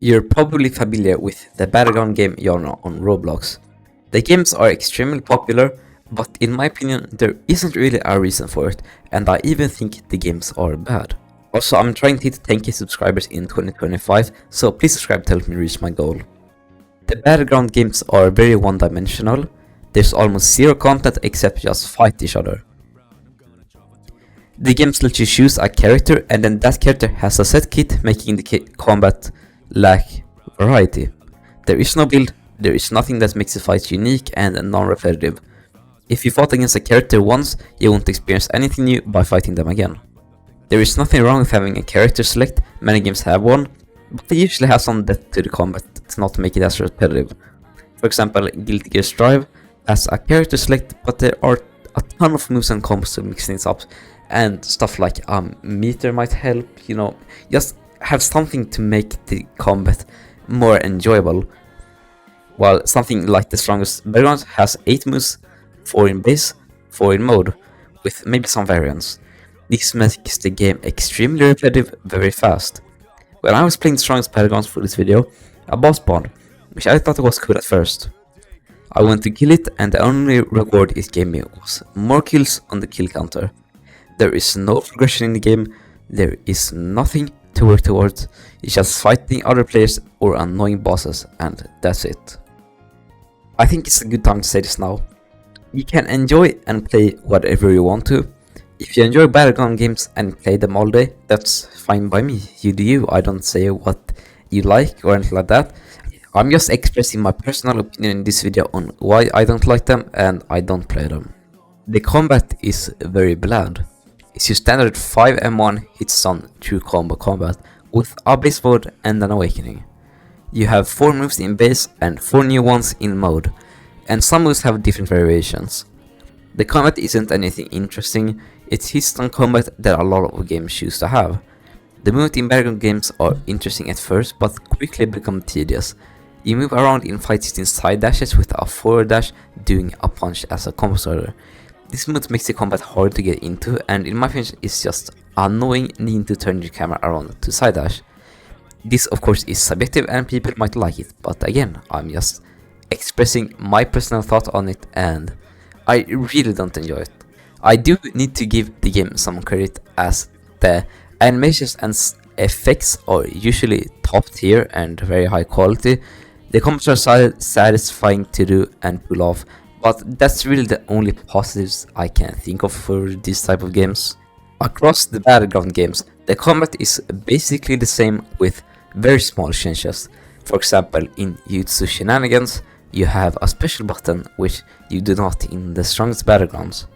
You're probably familiar with the Battleground game genre on Roblox. The games are extremely popular, but in my opinion there isn't really a reason for it, and I even think the games are bad. Also, I'm trying to hit 10k subscribers in 2025, so please subscribe to help me reach my goal. The Battleground games are very one-dimensional. There's almost zero content except just fight each other. The games let you choose a character, and then that character has a set kit, making the combat lack variety. There is no build, there is nothing that makes the fight unique and non-repetitive. If you fought against a character once, you won't experience anything new by fighting them again. There is nothing wrong with having a character select, many games have one, but they usually have some depth to the combat to not make it as repetitive. For example, Guilty Gear Strive has a character select, but there are a ton of moves and combos to mix things up, and stuff like meter might help, just have something to make the combat more enjoyable. While something like the strongest Battlegrounds has 8 moves, 4 in base, 4 in mode, with maybe some variants. This makes the game extremely repetitive very fast. When I was playing the strongest Battlegrounds for this video, a boss spawned, which I thought was cool at first. I went to kill it, and the only reward it gave me was more kills on the kill counter. There is no progression in the game, there is nothing to work towards, it's just fighting other players or annoying bosses, and that's it. I think it's a good time to say this now. You can enjoy and play whatever you want to. If you enjoy Battleground games and play them all day, that's fine by me. You do you, I don't say what you like or anything like that. I'm just expressing my personal opinion in this video on why I don't like them and I don't play them. The combat is very bland. It's your standard 5M1 hit stun true combo combat with a base mode and an awakening. You have 4 moves in base and 4 new ones in mode, and some moves have different variations. The combat isn't anything interesting, it's hit stun combat that a lot of games choose to have. The movement in Battleground games are interesting at first, but quickly become tedious. You move around in fights in side dashes with a forward dash, doing a punch as a combo starter. This mode makes the combat hard to get into, and in my opinion it's just annoying needing to turn your camera around to side dash. This of course is subjective and people might like it, but again, I'm just expressing my personal thought on it and I really don't enjoy it. I do need to give the game some credit as the animations and effects are usually top tier and very high quality. The combos are satisfying to do and pull off, but that's really the only positives I can think of for this type of games. Across the Battleground games, the combat is basically the same with very small changes. For example, in Jutsu Shenanigans, you have a special button which you do not in the strongest Battlegrounds.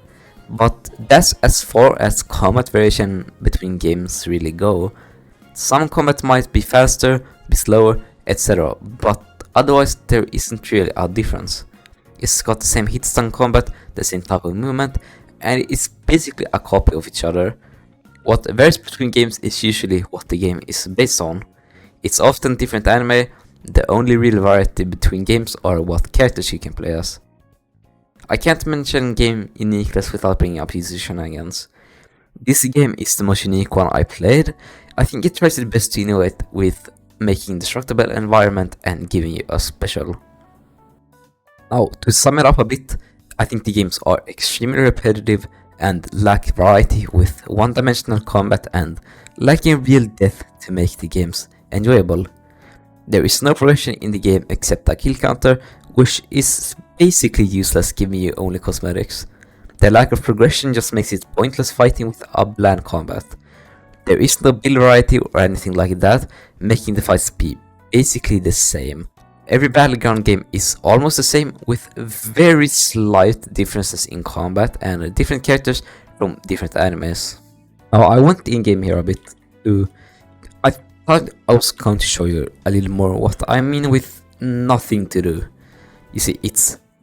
But that's as far as combat variation between games really go. Some combat might be faster, be slower, etc. But otherwise there isn't really a difference. It's got the same hit stun combat, the same type of movement, and it's basically a copy of each other. What varies between games is usually what the game is based on. It's often different anime, the only real variety between games are what characters you can play as. I can't mention game uniqueness without bringing up Jutsu Shenanigans. This game is the most unique one I played. I think it tries its best to innovate with making destructible environment and giving you a special. Now, to sum it up a bit, I think the games are extremely repetitive and lack variety with one-dimensional combat and lacking real depth to make the games enjoyable. There is no progression in the game except a kill counter, which is basically useless giving you only cosmetics. The lack of progression just makes it pointless fighting with a bland combat. There is no build variety or anything like that, making the fights be basically the same. Every Battleground game is almost the same with very slight differences in combat and different characters from different animes. Now I went in-game here a bit I thought I was going to show you a little more what I mean with nothing to do. You see,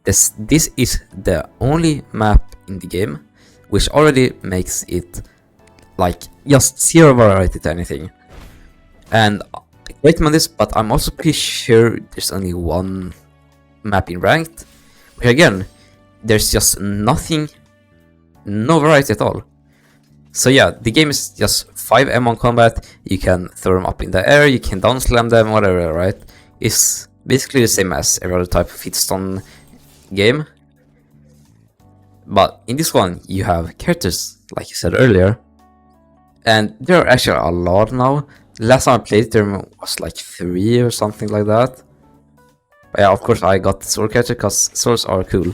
this is the only map in the game, which already makes it like just zero variety to anything. And great on this, but I'm also pretty sure there's only one map in ranked, where again, there's just nothing, no variety at all. So yeah, the game is just 5 M1 combat. You can throw them up in the air, you can down slam them, whatever, right? It's basically the same as every other type of hitstone game. But in this one, you have characters, like you said earlier. And there are actually a lot now. Last time I played, there was like 3 or something like that. But yeah, of course I got the sword character because swords are cool.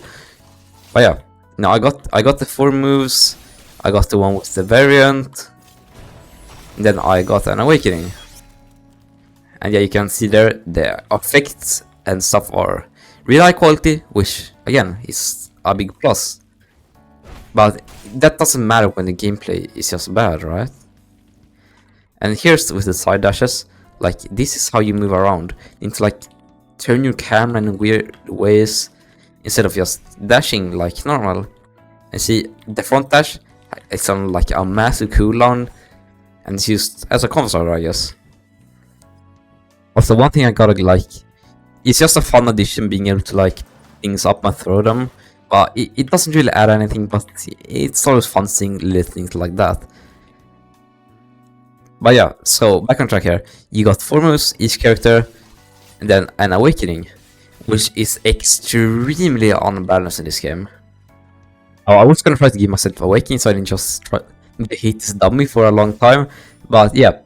But yeah, now I got the 4 moves. I got the one with the variant. And then I got an awakening. And yeah, you can see there the effects and stuff are really high quality, which again is a big plus. But that doesn't matter when the gameplay is just bad, right? And here's with the side dashes, like this is how you move around. You need to like turn your camera in weird ways instead of just dashing like normal. And see, the front dash, it's on like a massive cooldown, and it's used as a combo starter, I guess. Also, one thing I gotta like, it's just a fun addition being able to like things up and throw them, but it doesn't really add anything, but it's always fun seeing little things like that. But yeah, so back on track here, you got 4 moves, each character, and then an awakening, which is extremely unbalanced in this game. Oh, I was gonna try to give myself awakening so I didn't just try to hit this dummy for a long time, but yeah,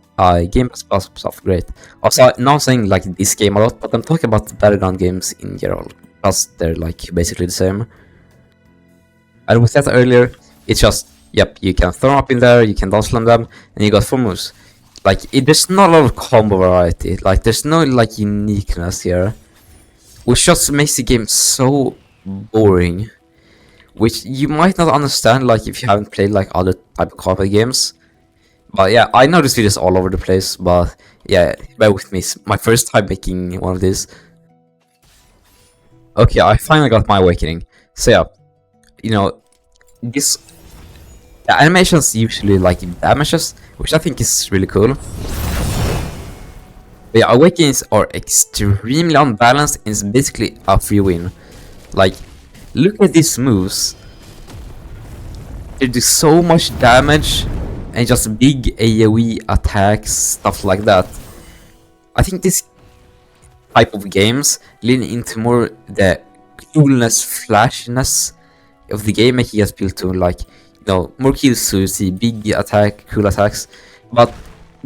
game plus stuff great. Also, now I'm saying like this game a lot, but I'm talking about the Battleground games in general, because they're like basically the same. And with that earlier, it's just, yep, you can throw them up in there, you can down slam them, and you got 4 moves. Like, there's not a lot of combo variety, like there's no like uniqueness here, which just makes the game so boring. Which you might not understand, like if you haven't played like other type of combat games. But yeah, I know this video is all over the place, but yeah, bear with me. It's my first time making one of these. Okay, I finally got my awakening. So yeah, you know, the animations usually like damages, which I think is really cool. But yeah, awakenings are extremely unbalanced and it's basically a free win. Like, look at these moves. They do so much damage and just big AoE attacks, stuff like that. I think this type of games lean into more the coolness, flashiness of the game, making us feel to like, you know, more kills to see big attack, cool attacks, but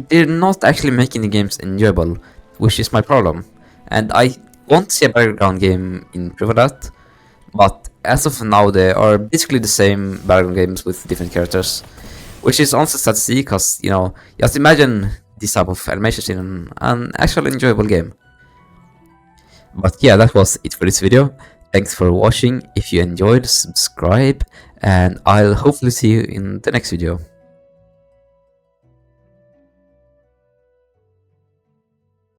they're not actually making the games enjoyable, which is my problem. And I want to see a Battleground game improve on that, but as of now they are basically the same Battleground games with different characters, which is also sad to see, because, you know, just imagine this type of animations in an actual enjoyable game. But yeah, that was it for this video. Thanks for watching. If you enjoyed, subscribe, and I'll hopefully see you in the next video.